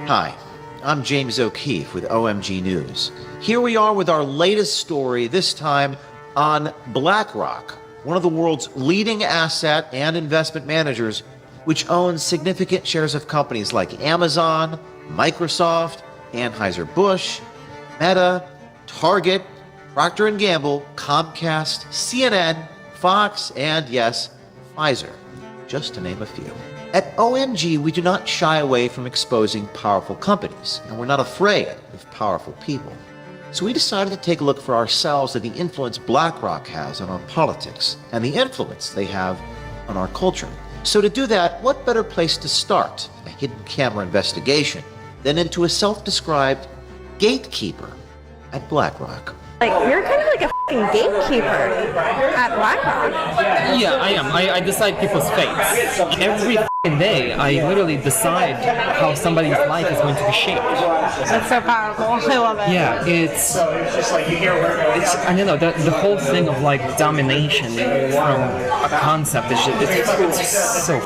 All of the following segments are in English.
Hi, I'm James O'Keefe with OMG News. Here we are with our latest story, this time on BlackRock, one of the world's leading asset and investment managers, which owns significant shares of companies like Amazon, Microsoft, Anheuser-Busch, Meta, Target, Procter & Gamble, Comcast, CNN, Fox, and yes, Pfizer, just to name a few. At OMG, we do not shy away from exposing powerful companies, and we're not afraid of powerful people. So we decided to take a look for ourselves at the influence BlackRock has on our politics and the influence they have on our culture. So to do that, what better place to start a hidden camera investigation than into a self-described gatekeeper at BlackRock? Like, you're kind of like a fucking gatekeeper at BlackRock. Yeah, I am. I decide people's fates. Every fucking day, I literally decide how somebody's life is going to be shaped. That's so powerful. I love it. Yeah, it's I don't know, the whole thing of like domination from a concept is it's so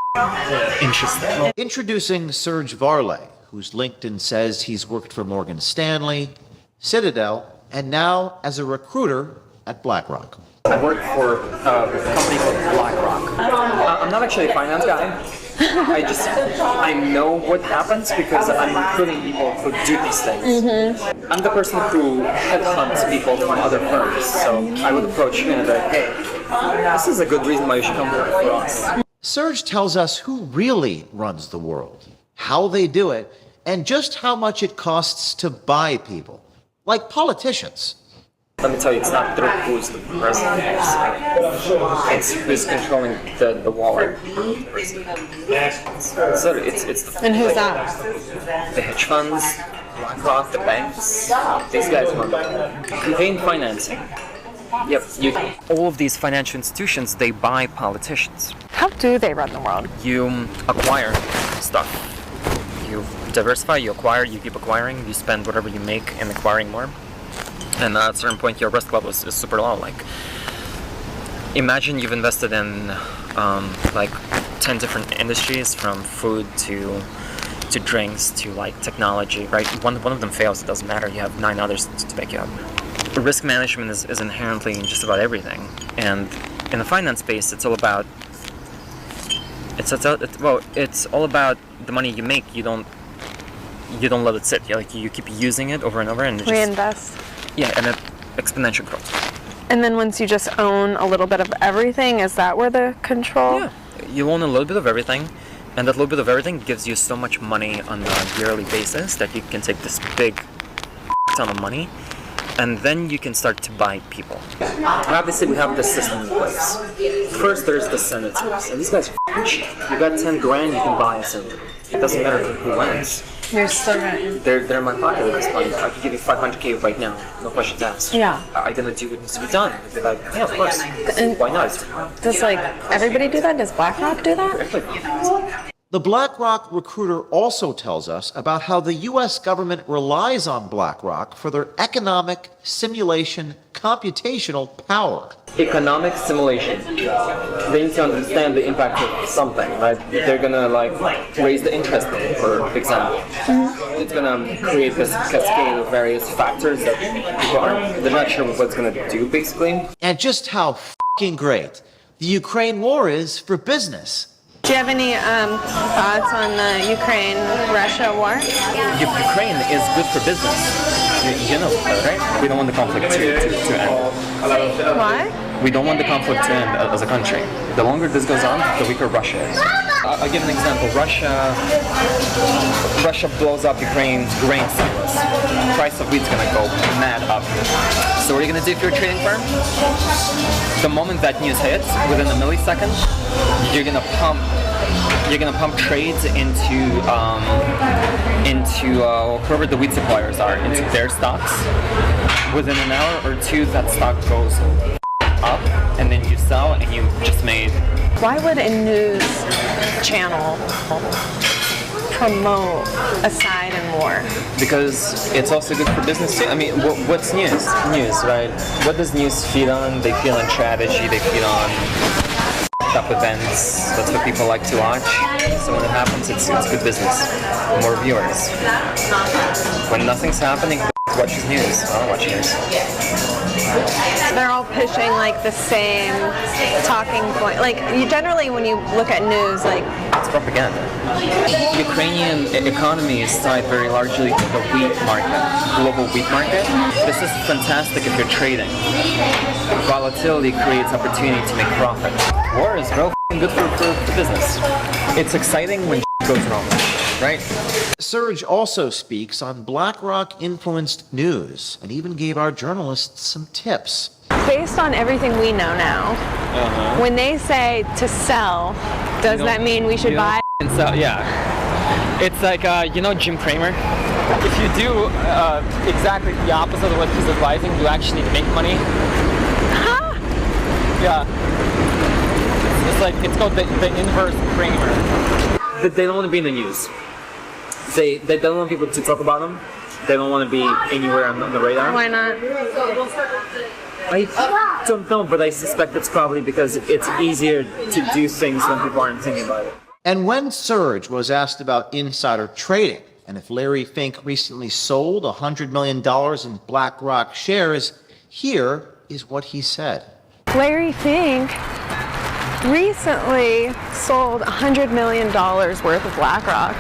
interesting. Introducing Serge Varley, whose LinkedIn says he's worked for Morgan Stanley, Citadel, and now as a recruiter at BlackRock. I work for a company called BlackRock. I'm not actually a finance guy. I know what happens because I'm recruiting people who do these things. Mm-hmm. I'm the person who headhunts people from other firms. So I would approach you and be like, hey, this is a good reason why you should come work for us. Serge tells us who really runs the world, how they do it, and just how much it costs to buy people, like politicians. Let me tell you, it's not who's the president. It's who's controlling the wallet. So it's the, And who's that? The hedge funds, BlackRock, the banks. These guys run campaign financing. Yep, all of these financial institutions, they buy politicians. How do they run the world? You acquire stuff. You diversify, you acquire, you keep acquiring, you spend whatever you make in acquiring more. And at a certain point, your risk level is super low. Like, imagine you've invested in like 10 different industries, from food to drinks to like technology, right? One of them fails, it doesn't matter. You have 9 others to back you up. Risk management is inherently in just about everything. And in the finance space, it's all about it's all about the money you make. You don't let it sit. You keep using it over and over, and Reinvest. Yeah, and it exponential growth. And then once you just own a little bit of everything, is that where the control? Yeah, you own a little bit of everything, and that little bit of everything gives you so much money on a yearly basis that you can take this big ton of money, and then you can start to buy people. Obviously, we have this system in place. First, there's the senators, and these guys are cheap. You got 10 grand, you can buy a senator. It doesn't matter who wins. You're still right. They're in my pocket at this point. I can give you $500K right now, no questions asked. Yeah. I'm gonna do what needs to be done. They're like, yeah, of course. And why not? does like everybody do that? Does BlackRock do that? The BlackRock recruiter also tells us about how the U.S. government relies on BlackRock for their economic simulation computational power. Economic simulation. They need to understand the impact of something, right? They're gonna raise the interest rate, for example. Mm-hmm. It's gonna create this cascade of various factors that they're not sure what it's gonna do, basically. And just how f***ing great the Ukraine war is for business. Do you have any thoughts on the Ukraine-Russia war? Ukraine is good for business. You know, right? We don't want the conflict to end. Why? We don't want the conflict to end as a country. The longer this goes on, the weaker Russia is. I'll give an example. Russia blows up Ukraine's grain silos. The price of wheat's gonna go mad up. So what are you gonna do if you're a trading firm? The moment that news hits, within a millisecond, you're gonna pump trades into whoever the wheat suppliers are, into their stocks. Within an hour or two, that stock goes up, and then you sell, and you just made. Why would a news channel promote a side in war? Because it's also good for business too. I mean, what's news? News, right? What does news feed on? They feed on strategy. They feed on stuff events. That's what people like to watch. So when it happens, it's good business. More viewers. When nothing's happening, watches news. I don't watch news. They're all pushing like the same talking point. Like you generally, when you look at news, like it's propaganda. The Ukrainian economy is tied very largely to the wheat market, global wheat market. This is fantastic if you're trading. Volatility creates opportunity to make profit. War is real good for business. It's exciting when goes wrong, right? Serge also speaks on BlackRock-influenced news and even gave our journalists some tips. based on everything we know now, when they say to sell, does that mean we should buy? And so, yeah. It's like, you know Jim Cramer? If you do exactly the opposite of what he's advising, you actually make money. Huh? Yeah. It's like, it's called the inverse Cramer. They don't want to be in the news. They don't want people to talk about them. They don't want to be anywhere on the radar. Why not? I don't know, but I suspect it's probably because it's easier to do things when people aren't thinking about it. And when Serge was asked about insider trading and if Larry Fink recently sold $100 million in BlackRock shares, here is what he said. Larry Fink recently sold $100 million worth of BlackRock.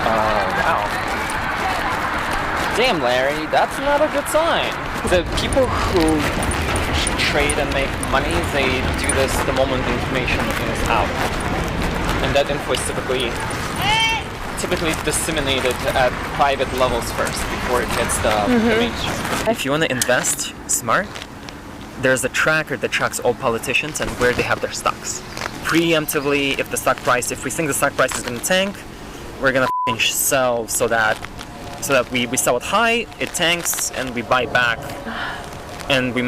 Wow. Damn, Larry, that's not a good sign. The people who trade and make money, they do this the moment the information is out. And that info is typically disseminated at private levels first before it hits the mainstream. If you want to invest smart, there's a tracker that tracks all politicians and where they have their stocks. Preemptively, if we think the stock price is going to tank, we're going to sell so that we sell it high, it tanks, and we buy back. And we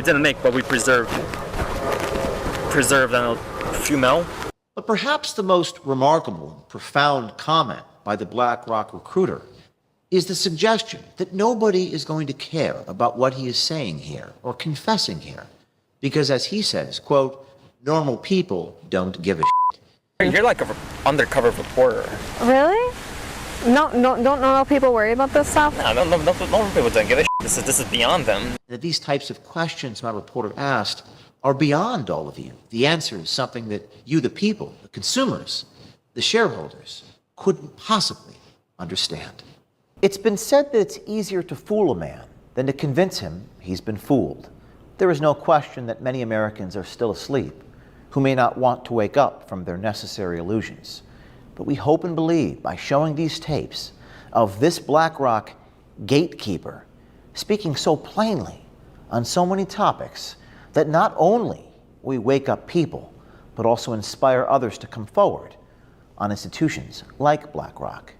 didn't make, but we preserved a few mil. But perhaps the most remarkable, profound comment by the BlackRock recruiter is the suggestion that nobody is going to care about what he is saying here or confessing here. Because as he says, quote, normal people don't give a shit. You're like an undercover reporter. Really? Don't normal people worry about this stuff? No, normal people don't give a shit. This is beyond them. That these types of questions my reporter asked are beyond all of you. The answer is something that you, the people, the consumers, the shareholders, couldn't possibly understand. It's been said that it's easier to fool a man than to convince him he's been fooled. There is no question that many Americans are still asleep, who may not want to wake up from their necessary illusions. But we hope and believe by showing these tapes of this BlackRock gatekeeper speaking so plainly on so many topics that not only we wake up people, but also inspire others to come forward on institutions like BlackRock.